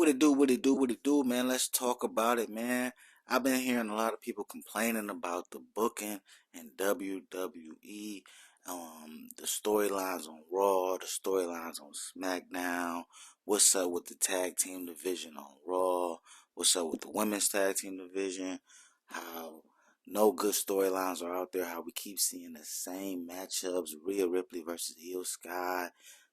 it do? What it do? What it do, man? Let's talk about it, man. I've been hearing a lot of people complaining about the booking in WWE, the storylines on Raw, the storylines on SmackDown. What's up with the tag team division on Raw? What's up with the women's tag team division? How no good storylines are out there. How we keep seeing the same matchups: Rhea Ripley versus Io Sky,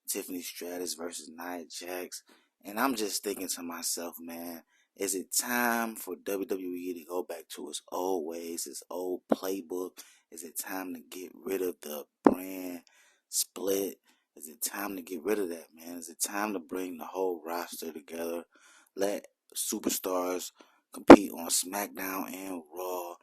Tiffany Stratton versus Nia Jax. And I'm just thinking to myself, man, is it time for WWE to go back to its old ways, its old playbook? Is it time to get rid of the brand split? Is it time to get rid of that, man? Is it time to bring the whole roster together? Let superstars compete on SmackDown and Raw.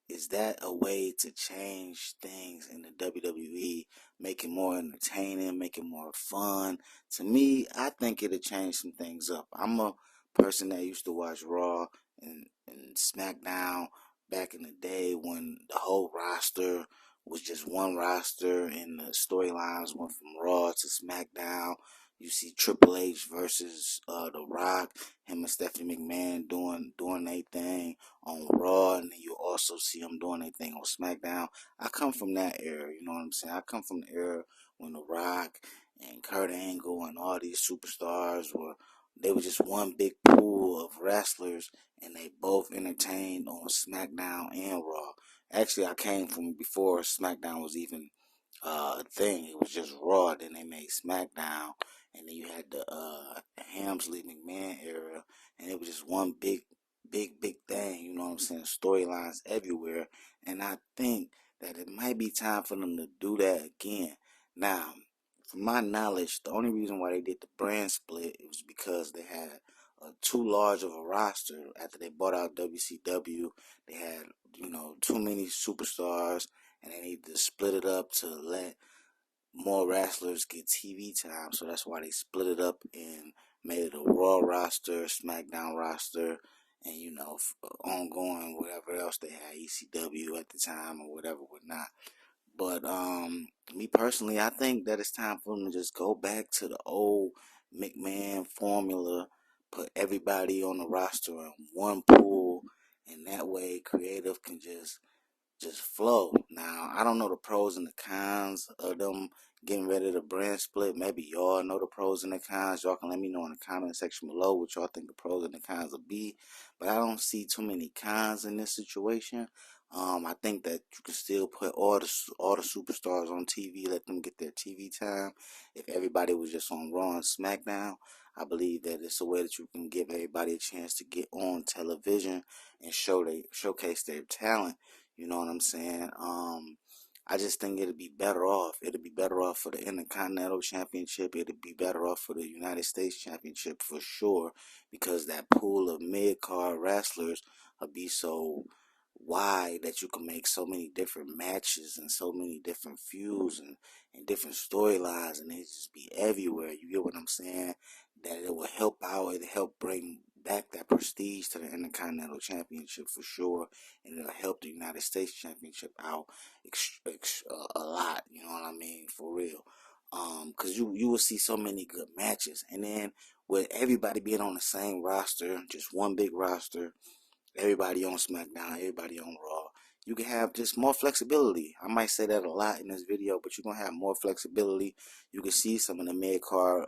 Is that a way to change things in the WWE, make it more entertaining, make it more fun? To me, I think it'll change some things up. I'm a person that used to watch Raw and SmackDown back in the day when the whole roster was just one roster and the storylines went from Raw to SmackDown. You see Triple H versus The Rock, him and Stephanie McMahon doing their thing on Raw, and then you also see them doing their thing on SmackDown. I come from that era, you know what I'm saying? I come from the era when The Rock and Kurt Angle and all these superstars they were just one big pool of wrestlers, and they both entertained on SmackDown and Raw. Actually, I came from before SmackDown was even a thing. It was just Raw. Then they made SmackDown, and then you had the Hamsley McMahon era, and it was just one big thing. You know what I'm saying? Storylines everywhere, and I think that it might be time for them to do that again. Now, from my knowledge, the only reason why they did the brand split was because they had too large of a roster after they bought out WCW. They had too many superstars, and they needed to split it up to let more wrestlers get TV time. So that's why they split it up and made it a Raw roster, SmackDown roster, and ongoing whatever else they had, ECW at the time or whatever, whatnot. But me personally, I think that it's time for them to just go back to the old McMahon formula, put everybody on the roster in one pool, and that way creative can just flow. Now, I don't know the pros and the cons of them getting rid of the brand split. Maybe y'all know the pros and the cons. Y'all can let me know in the comment section below what y'all think the pros and the cons will be. But I don't see too many cons in this situation. I think that you can still put all the superstars on TV, let them get their TV time. If everybody was just on Raw and SmackDown, I believe that it's a way that you can give everybody a chance to get on television and showcase their talent. You know what I'm saying? I just think it'd be better off. It'd be better off for the Intercontinental Championship. It'd be better off for the United States Championship for sure, because that pool of mid-card wrestlers would be so wide that you can make so many different matches and so many different feuds and different storylines, and they just be everywhere. You get what I'm saying? That it will help out. It'll help bring back that prestige to the Intercontinental Championship for sure, and it'll help the United States Championship out a lot. You know what I mean? For real. Cause you will see so many good matches, and then with everybody being on the same roster, just one big roster, everybody on SmackDown, everybody on Raw, you can have just more flexibility. I might say that a lot in this video, but you're gonna have more flexibility. You can see some of the mid card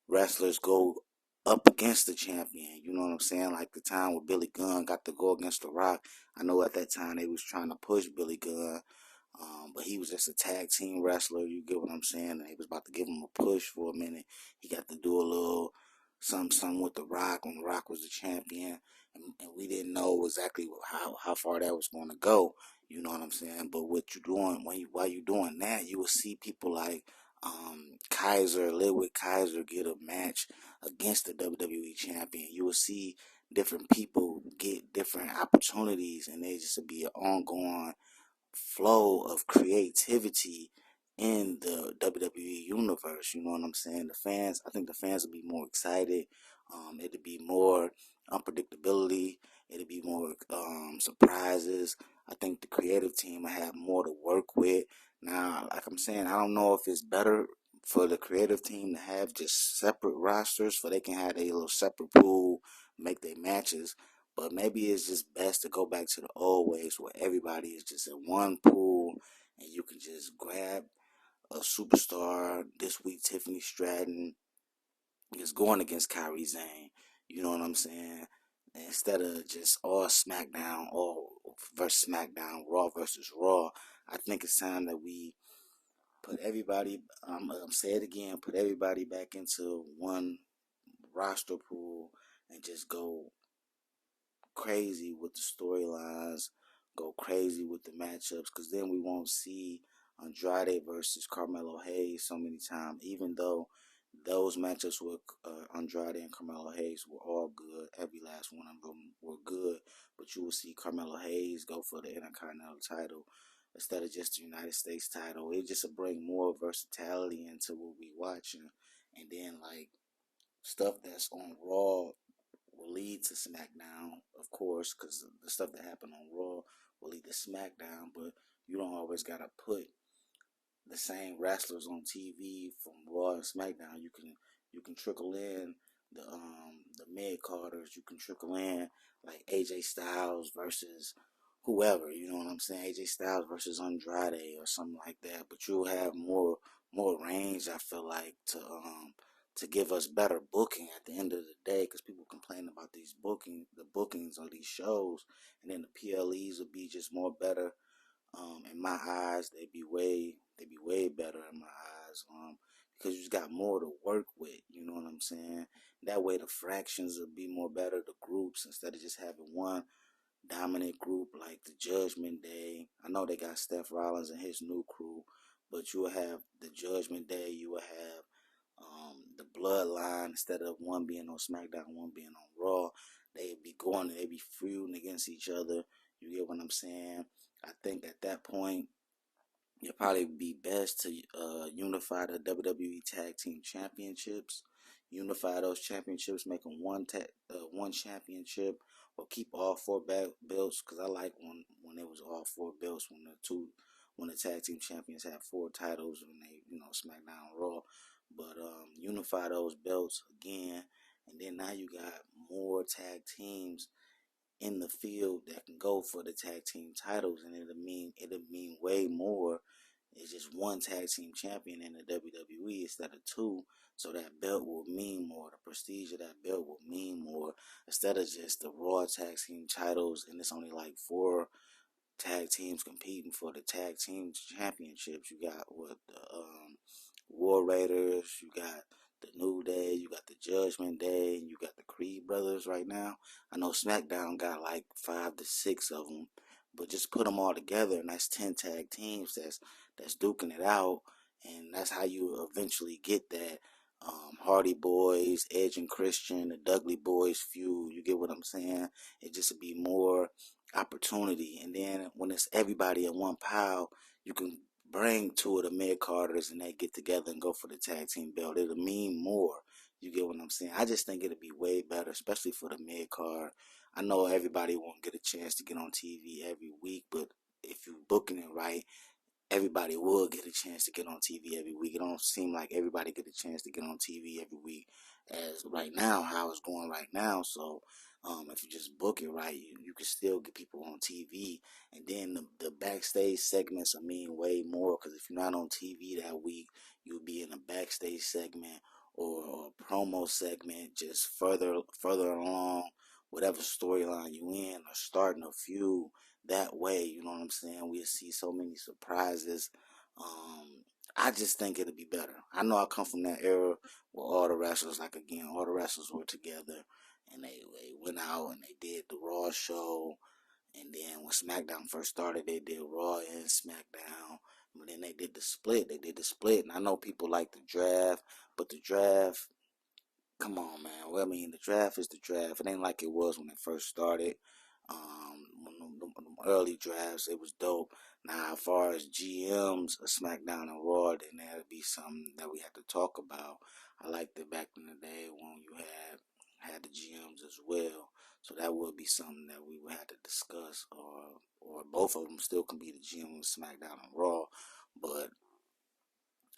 wrestlers go up against the champion. You know what I'm saying? Like the time where Billy Gunn got to go against The Rock. I know at that time they was trying to push Billy Gunn, but he was just a tag team wrestler. You get what I'm saying? And they was about to give him a push for a minute. He got to do a little something with The Rock when The Rock was the champion, and we didn't know exactly how far that was going to go. You know what I'm saying? But what you doing while you doing that, you will see people like Ludwig Kaiser get a match against the WWE champion. You will see different people get different opportunities, and they just be an ongoing flow of creativity in the WWE universe. You know what I'm saying? I think the fans will be more excited. It'll be more unpredictability. It'll be more surprises. I think the creative team will have more to work with. Now, like I'm saying, I don't know if it's better for the creative team to have just separate rosters, for they can have a little separate pool, make their matches. But maybe it's just best to go back to the old ways where everybody is just in one pool and you can just grab a superstar. This week, Tiffany Stratton is going against Kyrie Zane. You know what I'm saying? Instead of just all SmackDown, all versus SmackDown, Raw versus Raw, I think it's time that we put everybody, say it again, put everybody back into one roster pool and just go crazy with the storylines, go crazy with the matchups, because then we won't see Andrade versus Carmelo Hayes so many times, even though those matchups with Andrade and Carmelo Hayes were all good. Every last one of them were good, but you will see Carmelo Hayes go for the Intercontinental title instead of just the United States title. It just will bring more versatility into what we watching, and then like stuff that's on Raw will lead to SmackDown, of course, because the stuff that happened on Raw will lead to SmackDown. But you don't always gotta put the same wrestlers on TV from Raw and SmackDown. You can trickle in the mid carders. You can trickle in like AJ Styles versus whoever. You know what I'm saying? AJ Styles versus Andrade or something like that. But you'll have more range. I feel like to give us better booking at the end of the day, because people complain about the bookings on these shows, and then the PLEs will be just more better. In my eyes, they be way better in my eyes. Because you just got more to work with. You know what I'm saying? That way, the fractions will be more better. The groups, instead of just having one dominant group like the Judgment Day. I know they got Steph Rollins and his new crew, but you will have the Judgment Day. You will have the Bloodline, instead of one being on SmackDown, one being on Raw. They'd be feuding against each other. You get what I'm saying? I think at that point, it'd probably be best to unify the WWE Tag Team Championships, unify those championships, make them one championship, or keep all four belts. Because I like when it was all four belts, when the tag team champions had four titles when they SmackDown, Raw, but unify those belts again, and then now you got more tag teams in the field that can go for the tag team titles, and it'll mean way more. It's just one tag team champion in the WWE instead of two, so that belt will mean more. The prestige of that belt will mean more instead of just the Raw tag team titles, and it's only like four tag teams competing for the tag team championships. You got what the War Raiders, you got the New Day, you got the Judgment Day, and you got the Creed Brothers right now. I know SmackDown got like 5 to 6 of them, but just put them all together, and that's 10 tag teams that's duking it out, and that's how you eventually get that Hardy Boys, Edge and Christian, the Dudley Boys feud. You get what I'm saying? It just would be more opportunity, and then when it's everybody in one pile, you can bring two of the mid carders and they get together and go for the tag team belt. It'll mean more. You get what I'm saying? I just think it'll be way better, especially for the mid card. I know everybody won't get a chance to get on TV every week, but if you booking it right, everybody will get a chance to get on TV every week. It don't seem like everybody get a chance to get on TV every week as right now, how it's going right now. So if you just book it right, you can still get people on TV. And then the backstage segments will mean way more, because if you're not on TV that week, you'll be in a backstage segment or a promo segment just further along whatever storyline you in, or starting a feud that way. You know what I'm saying? We'll see so many surprises. I just think it'll be better. I know I come from that era where all the wrestlers, like again, all the wrestlers were together, and they went out and they did the Raw show. And then when SmackDown first started, they did Raw and SmackDown. But then they did the split. And I know people like the draft, but the draft, come on, man. Well, I mean, the draft is the draft. It ain't like it was when it first started. When them early drafts, it was dope. Now, as far as GMs of SmackDown and Raw, then that'd be something that we had to talk about. I liked it back in the day when you had the GMs as well. So that would be something that we would have to discuss, or both of them still can be the GM of SmackDown and Raw. But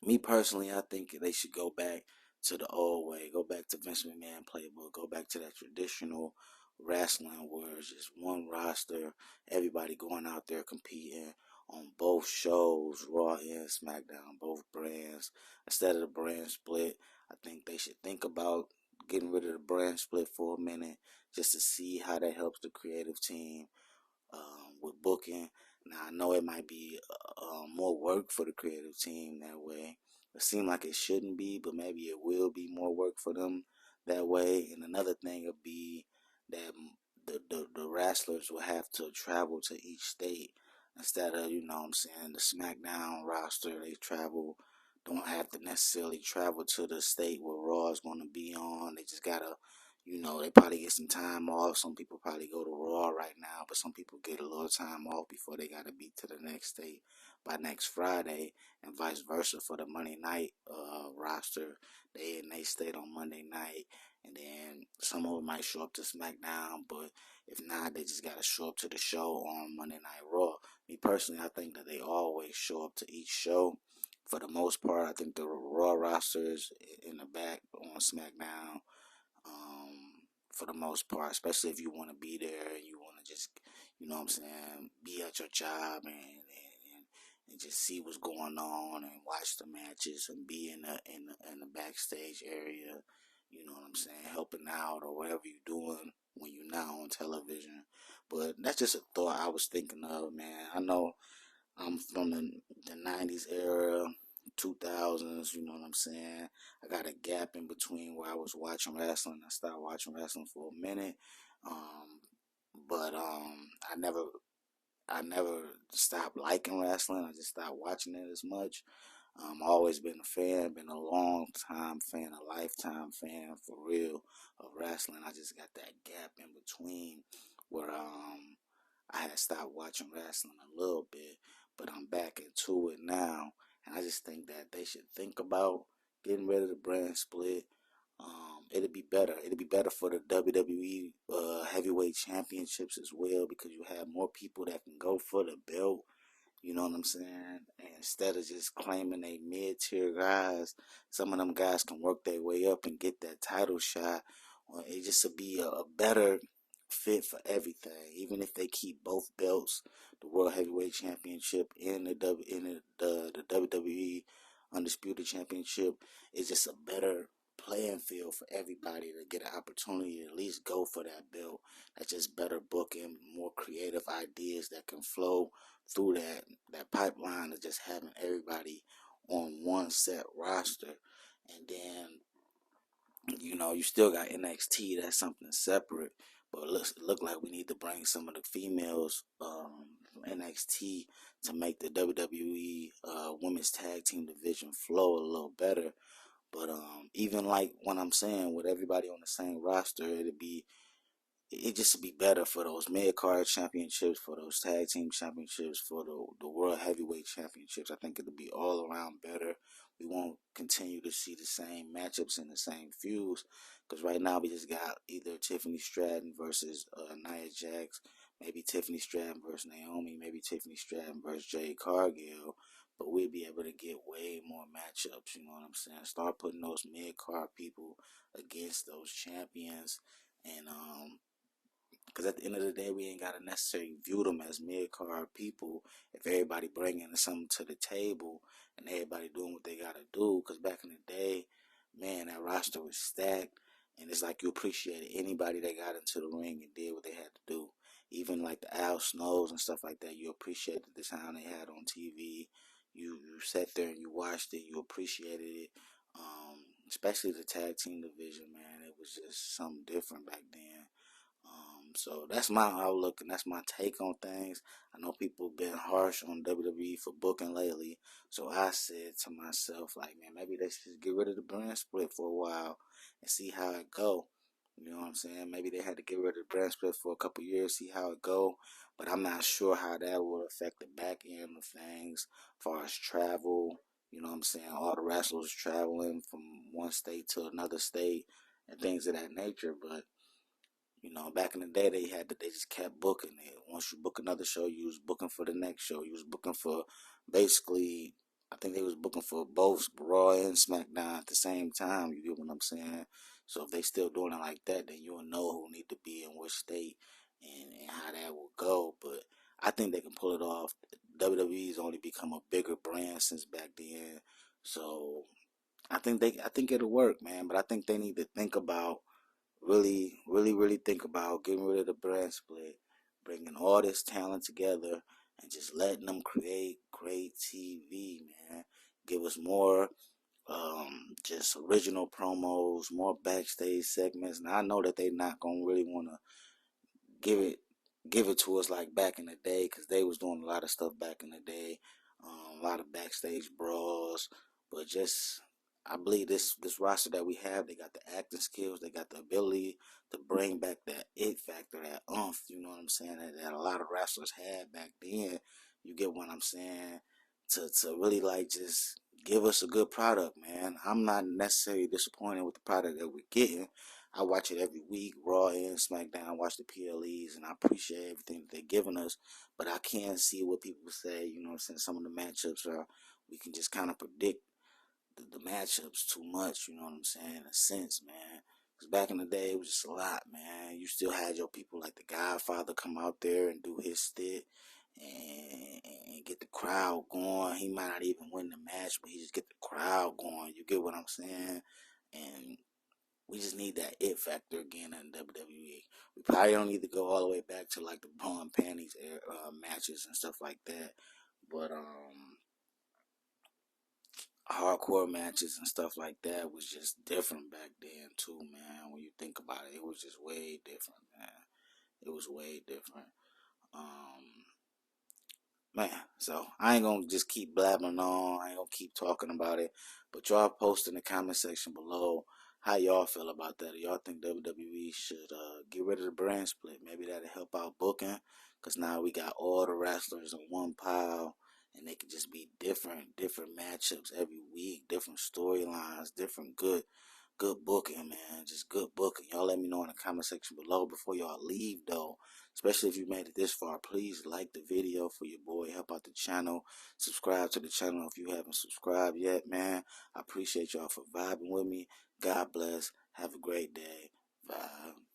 Me personally, I think they should go back to the old way. Go back to Vince McMahon playbook. Go back to that traditional wrestling where it's just one roster, everybody going out there competing on both shows, Raw and SmackDown, both brands. Instead of the brand split, I think they should think about getting rid of the brand split for a minute just to see how that helps the creative team with booking. Now I know it might be more work for the creative team that way. It seems like it shouldn't be, but maybe it will be more work for them that way. And another thing would be that the wrestlers will have to travel to each state instead of, you know what I'm saying, the SmackDown roster, they travel, don't have to necessarily travel to the state where Raw is going to be on. They just got to, you know, they probably get some time off. Some people probably go to Raw right now, but some people get a little time off before they got to be to the next state by next Friday, and vice versa for the Monday night roster. They stayed on Monday night, and then some of them might show up to SmackDown, but if not, they just got to show up to the show on Monday Night Raw. Me personally, I think that they always show up to each show. For the most part, I think the Raw rosters in the back on SmackDown, for the most part, especially if you want to be there and you want to just, you know what I'm saying, be at your job and just see what's going on and watch the matches and be in the backstage area, you know what I'm saying, helping out or whatever you're doing when you're not on television. But that's just a thought I was thinking of, man. I know I'm from the 90s era, 2000s, you know what I'm saying? I got a gap in between where I was watching wrestling. I stopped watching wrestling for a minute. Um, but I never stopped liking wrestling. I just stopped watching it as much. I've always been a fan, been a long time fan, a lifetime fan for real of wrestling. I just got that gap in between where I had stopped watching wrestling a little bit, but I'm back into it now. And I just think that they should think about getting rid of the brand split. It'd be better. It'd be better for the WWE heavyweight championships as well because you have more people that can go for the belt, you know what I'm saying? And instead of just claiming they mid-tier guys, some of them guys can work their way up and get that title shot. Or it just would be a better fit for everything. Even if they keep both belts, the World Heavyweight Championship and the WWE Undisputed Championship, it's just a better playing field for everybody to get an opportunity to at least go for that belt. That's just better booking, more creative ideas that can flow through that pipeline of just having everybody on one set roster. And then, you know, you still got NXT, that's something separate, but it look like we need to bring some of the females from NXT to make the WWE women's tag team division flow a little better. But even like what I'm saying, with everybody on the same roster, it just would be better for those mid card championships, for those tag team championships, for the world heavyweight championships. I think it'll be all around better. We won't continue to see the same matchups and the same feuds because right now we just got either Tiffany Stratton versus Nia Jax, maybe Tiffany Stratton versus Naomi, maybe Tiffany Stratton versus Jade Cargill. But we'll be able to get way more matchups. You know what I'm saying? Start putting those mid card people against those champions, and because at the end of the day, we ain't got to necessarily view them as mid-card people if everybody bringing something to the table and everybody doing what they got to do. Because back in the day, man, that roster was stacked. And it's like you appreciated anybody that got into the ring and did what they had to do. Even like the Al Snows and stuff like that, you appreciated the time they had on TV. You sat there and you watched it. You appreciated it. Especially the tag team division, man. It was just something different back then. So that's my outlook and that's my take on things. I know people been harsh on WWE for booking lately, so I said to myself, like, man, maybe they should get rid of the brand split for a while and see how it go. You know what I'm saying? Maybe they had to get rid of the brand split for a couple years, see how it go. But I'm not sure how that will affect the back end of things, as far as travel. You know what I'm saying? All the wrestlers traveling from one state to another state and things of that nature, but you know, back in the day, they just kept booking it. Once you book another show, you was booking for the next show. You was booking for basically. I think they was booking for both Raw and SmackDown at the same time. You get what I'm saying? So if they still doing it like that, then you'll know who need to be in which state and how that will go. But I think they can pull it off. WWE's only become a bigger brand since back then, so I think it'll work, man. But I think they need to think about really think about getting rid of the brand split, bringing all this talent together, and just letting them create great TV, man. Give us more just original promos, more backstage segments. Now I know that they not gonna really want to give it give it to us like back in the day, because they was doing a lot of stuff back in the day, a lot of backstage brawls. But just I believe this roster that we have, they got the acting skills, they got the ability to bring back that it factor, that umph. You know what I'm saying? That a lot of wrestlers had back then. You get what I'm saying? To really like just give us a good product, man. I'm not necessarily disappointed with the product that we're getting. I watch it every week, Raw and SmackDown. I watch the PLEs, and I appreciate everything that they're giving us. But I can't see what people say. You know what I'm saying? Some of the matchups are, we can just kind of predict the matchups too much. You know what I'm saying? In a sense, man. Because back in the day, it was just a lot, man. You still had your people like the Godfather come out there and do his stint and get the crowd going. He might not even win the match, but he just get the crowd going. You get what I'm saying? And we just need that it factor again in WWE. We probably don't need to go all the way back to like the bra and panties matches and stuff like that. But hardcore matches and stuff like that was just different back then too, man. When you think about it, it was just way different, man. It was way different. Um, Man, so I ain't gonna just keep blabbing on. I ain't gonna keep talking about it. But y'all post in the comment section below how y'all feel about that. Y'all think WWE should get rid of the brand split? Maybe that'll help out booking. Cause now we got all the wrestlers in one pile, and they can just be different matchups every week, different storylines, different good booking, man. Just good booking. Y'all let me know in the comment section below before y'all leave, though. Especially if you made it this far, please like the video for your boy. Help out the channel. Subscribe to the channel if you haven't subscribed yet, man. I appreciate y'all for vibing with me. God bless. Have a great day. Vibe.